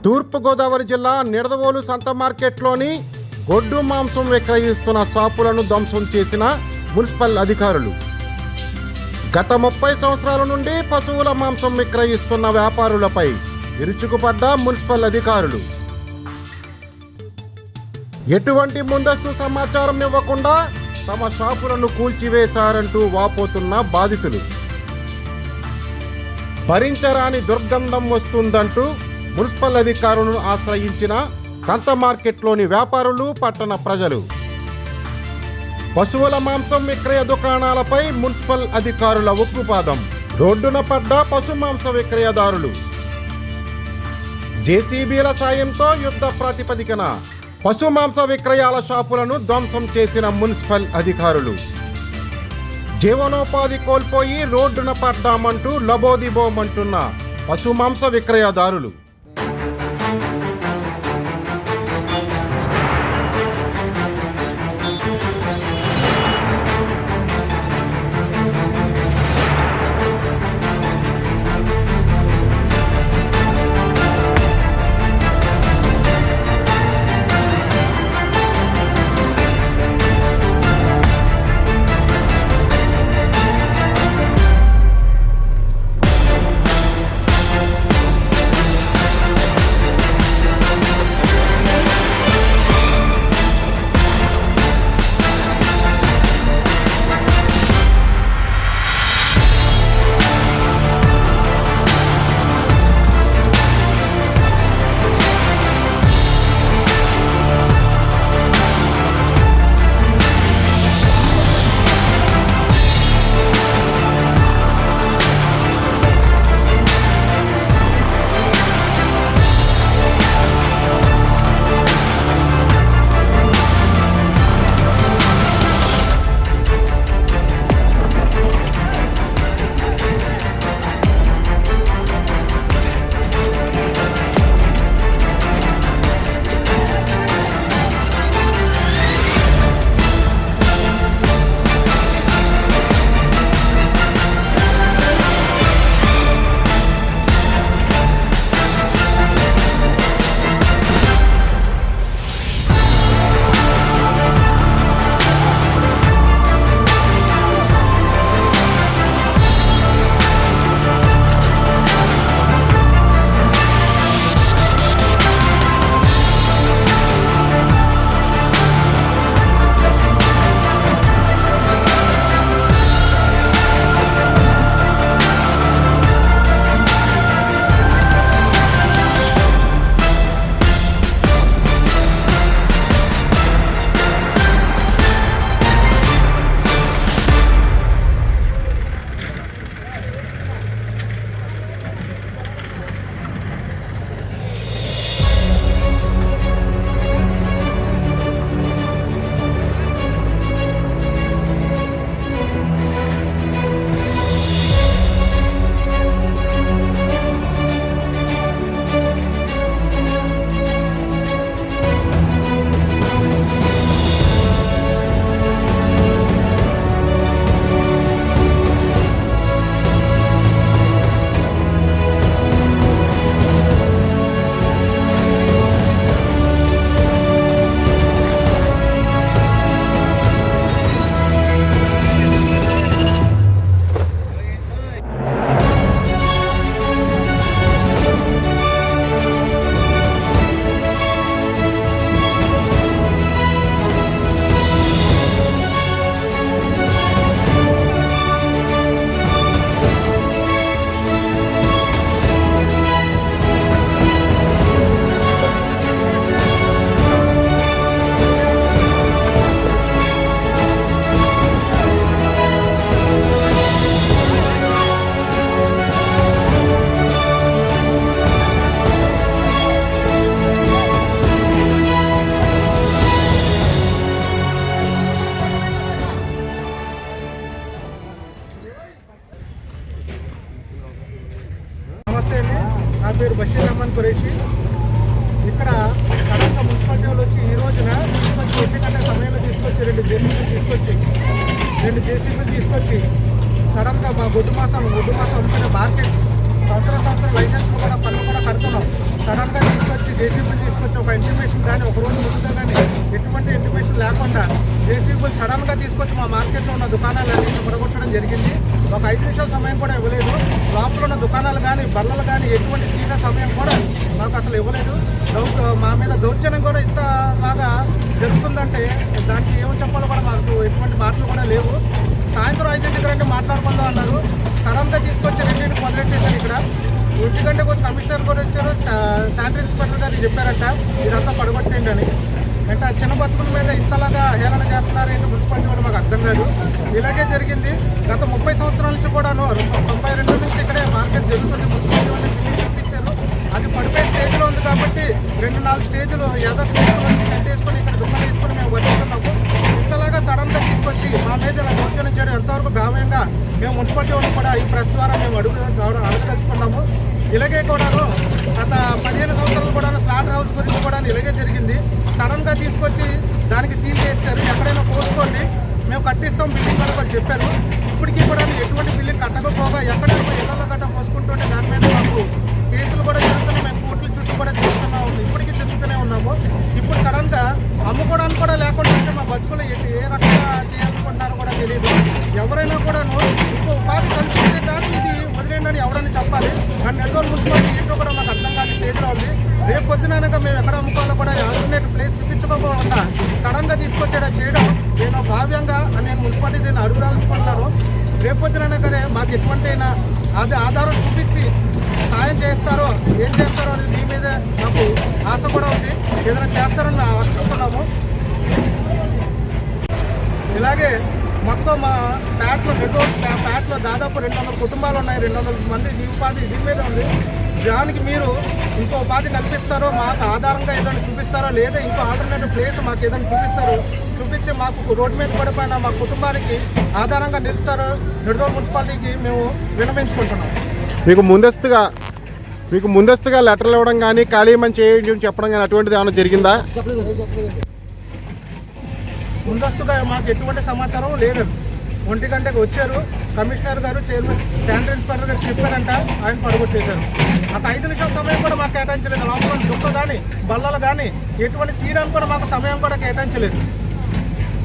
తూర్పుగోదావరి జిల్లా నిడదవోలు సంత మార్కెట్లోని గొడ్డు మాంసం విక్రయిస్తున్న షాపులను ధ్వంసం చేసిన మున్సిపల్ అధికారులు. గత 30 సంవత్సరాల నుండి పశువుల మాంసం విక్రయిస్తున్న వ్యాపారులపై విరుచుకుపడ్డ మున్సిపల్ అధికారులు. ఎటువంటి ముందస్తు సమాచారం ఇవ్వకుండా తమ షాపులను కూల్చివేశారంటూ వాపోతున్న బాధితులు. భరించరాని దుర్గంధం వస్తుందంటూ మున్సిపల్ అధికారులను ఆశ్రయించిన సంత మార్కెట్లోని వ్యాపారులు, పట్టణ ప్రజలు. పశువుల మాంసం విక్రయ దుకాణాలపై మున్సిపల్ అధికారుల ఉక్కుపాదం. రోడ్డున పడ్డ పశు మాంస విక్రయదారులు. జేసీబీల సాయంతో యుద్ధ ప్రాతిపదికన పశు మాంస విక్రయాల షాపులను ధ్వంసం చేసిన మున్సిపల్ అధికారులు. జీవనోపాధి కోల్పోయి రోడ్డున పడ్డామంటూ లబోదిబోమంటున్న పశు మాంస విక్రయదారులు. నా పేరు బషీర్ అహ్మద్ ఖురేషి. ఇక్కడ సడన్గా మున్సిపాలిటీ వాళ్ళు వచ్చి ఈ రోజున మున్సిపాలిటీ ఎన్నికల సమయంలో తీసుకొచ్చి రెండు జేసీబీలు తీసుకొచ్చి సడన్గా మా గొడ్డు మాసం అమ్ముకునే మార్కెట్ సంవత్సరం లైసెన్స్ కూడా పన్ను కూడా కడుతున్నాం. సడన్గా తీసుకొచ్చి జేసీబీలు తీసుకొచ్చి ఒక ఇంటిమేషన్ కానీ ఒక రోజు ముందుగా కానీ ఎటువంటి ఇంటిమేషన్ లేకుండా జేసీబీలు సడన్గా తీసుకొచ్చి మా మార్కెట్లో ఉన్న దుకాణాలన్నీ పడగొట్టడం జరిగింది. ఒక 5 నిమిషాల సమయం కూడా ఇవ్వలేదు. లోపల ఉన్న దుకాణాలు కానీ బల్లలు కానీ ఎటువంటి తీసిన సమయం కూడా మాకు అసలు ఇవ్వలేదు. మా మీద దౌర్జన్యం కూడా ఇంతలాగా జరుగుతుందంటే దానికి ఏమో చెప్పాలో కూడా మాకు ఎటువంటి మాటలు కూడా లేవు. సాయంత్రం 5 గంటలకు మాట్లాడుకుందాం అన్నారు. సడన్గా తీసుకొచ్చి రెండింటిని మొదలెట్టేశారు. ఇక్కడ 1 గంటకు కమిషనర్ కూడా వచ్చారు, శానిటరీ ఇన్స్పెక్టర్ గారు చెప్పారంట ఇదంతా పడగొట్టండి అని. అంటే ఆ చిన్న బతుకుల మీద ఇంతలాగా హేళన చేస్తున్నారు ఏంటి మున్సిపాలిటీ కూడా మాకు అర్థం కాదు. ఇలాగే జరిగింది గత 30 సంవత్సరాల నుంచి కూడాను. 92 నుంచి ఇక్కడే మార్కెట్ జరుగుతుంది. మున్సిపాలిటీ వాళ్ళు బిల్డింగ్ చూపించారు, అది పడిపోయే స్టేజ్లో ఉంది కాబట్టి 2-4 స్టేజ్లు ఏదో కట్టేసుకొని ఇక్కడ దుకాణం తీసుకొని మేము బతుకుతున్నాము. ఇంతలాగా సడన్గా తీసుకొచ్చి మా మీద ఇలా దౌర్జన్యం చేయడం ఎంతవరకు గావ్యంగా మేము మున్సిపాలిటీ వాళ్ళు కూడా ఈ ప్రెస్ ద్వారా మేము అడగదలుచుకున్నాము. ఇలాగే కూడాను గత 15 సంవత్సరాలు కూడా స్లాటర్ హౌస్ గురించి కూడా ఇలాగే జరిగింది. సడన్గా తీసుకొచ్చి దానికి సీల్ చేశారు. ఎక్కడైనా పోసుకోండి మేము కట్టిస్తాం బిల్డింగ్ అని కూడా చెప్పారు. ఇప్పటికీ కూడా ఎటువంటి బిల్డింగ్ కట్టకపోగా ఎక్కడైనా ఇళ్లలో గట్ట పోసుకుంటుంటే దాని మీద మాకు కేసులు కూడా జరుగుతున్నాయి. మేము కోర్టుల చుట్టూ కూడా తిరుగుతున్నాము, ఇప్పటికీ తిరుగుతూనే ఉన్నాము. ఇప్పుడు సడన్గా అమ్ముకోవడానికి కూడా లేకుండా అంటే మా బతుకులు ఏ రకంగా చేయాలనుకుంటున్నారో కూడా తెలియదు. ఎవరైనా కూడాను ఇంకో ఉపాధి కల్పిస్తే కానీ ఇది వదిలేండి అని ఎవరైనా చెప్పాలి. కానీ నెల్లూరు మున్సిపాలిటీ ఏంటో కూడా మాకు అర్థం కాని స్టేజ్లో ఉంది. రేపు పొద్దునక మేము ఎక్కడ అమ్ముకోవాలో కూడా ఆల్టర్నేట్ ప్లేస్ చూపించుకోకుండా సడన్గా తీసుకొచ్చేలా చేయడం నేను భావ్యంగా నేను మున్సిపాలిటీ నేను అడుగుదాల్చుకుంటున్నాను. రేపు పొద్దునకరే మాకు ఎటువంటి అది ఆధారం చూపించి సాయం చేస్తారో ఏం చేస్తారో అనేది మీ మీద నాకు ఆశ కూడా ఉంది. ఏదైనా చేస్తారని ఆశిస్తున్నాము. ఇలాగే మొత్తం మా ప్యాట్లో దాదాపు 200 కుటుంబాలు ఉన్నాయి. 200 మంది ఉపాధి దీని మీద ఉంది. దానికి మీరు ఇంకో ఉపాధి కల్పిస్తారో మాకు ఆధారంగా ఏదైనా చూపిస్తారో లేదా ఇంకో ఆల్టర్నేటివ్ ప్లేస్ మాకు ఏదైనా చూపించి మాకు రోడ్డు మీద పడిపోయిన మా కుటుంబానికి ఆధారంగా నిలుస్తారో నిడదవోలు మున్సిపాలిటీకి మేము విన్నవించుకుంటున్నాం. మీకు ముందస్తుగా లెటర్లు ఇవ్వడం కానీ ఖాళీ మని చేయండి చెప్పడం కానీ అటువంటిది ఏమైనా జరిగిందా? ముందస్తుగా మాకు ఎటువంటి సమాచారం లేదండి. 1 గంటకు వచ్చారు కమిషనర్ గారు, చైర్మన్ శానిటరీ ఇన్స్పెక్టర్ గారు చెప్పారంట, ఆయన పడగొట్టేశారు. ఒక 5 నిమిషాల సమయం కూడా మాకు కేటాయించలేదు. లోపల దుక్క కానీ బల్లలు కానీ ఎటువంటి తీయడానికి కూడా మాకు సమయం కూడా కేటాయించలేదు.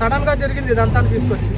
సడన్గా జరిగింది ఇదంతా తీసుకొచ్చి.